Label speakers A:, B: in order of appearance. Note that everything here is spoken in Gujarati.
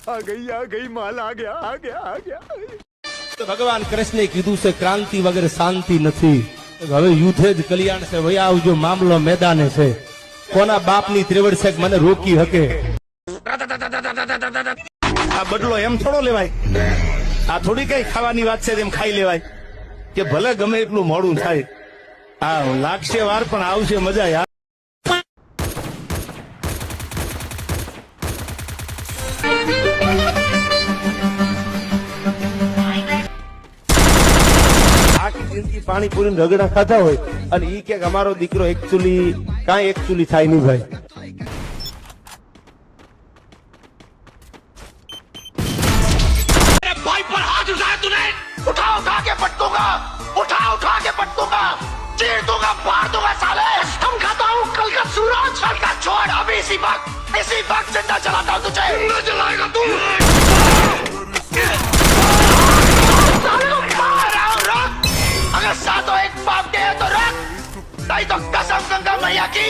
A: माल आ गया।
B: તો ભગવાન કૃષ્ણે કીધું છે ક્રાંતિ વગર શાંતિ નથી. હવે યુદ્ધ જ કલ્યાણ છે. વયા આવજો, મામલો મેદાને છે. કોના બાપની ત્રેવડ છે કે મને રોકી હકે?
C: આ બદલો એમ થોડો લેવાય. આ થોડી કઈ ખાવાની વાત છે એમ ખાઈ લેવાય કે ભલે ગમે એટલું મોડું થાય. આ લાગશે વાર પણ આવશે મજા યાર.
B: આખી જિંદગી પાણીપુરી રગડા ખાધા હોય અને ઈ કે અમારો દીકરો એકચ્યુઅલી કાંઈ એકચ્યુઅલી થાય નહીં ભાઈ.
C: भाई पर हाथ उठाया तूने, उठा के पटकूंगा, उठा के पटकूंगा, चीर दूंगा, फाड़ दूंगा साले. हम खाता हूँ कल का सूरज, कल का छोड़. अभी इसी वक्त जिंदा जलाता हूँ तुझे. जिंदा जलाएगा तू. साले को मार रहा हूँ, रख. अगर सातों एक बाप के हैं तो रख, नहीं तो कसम गंगा मैया की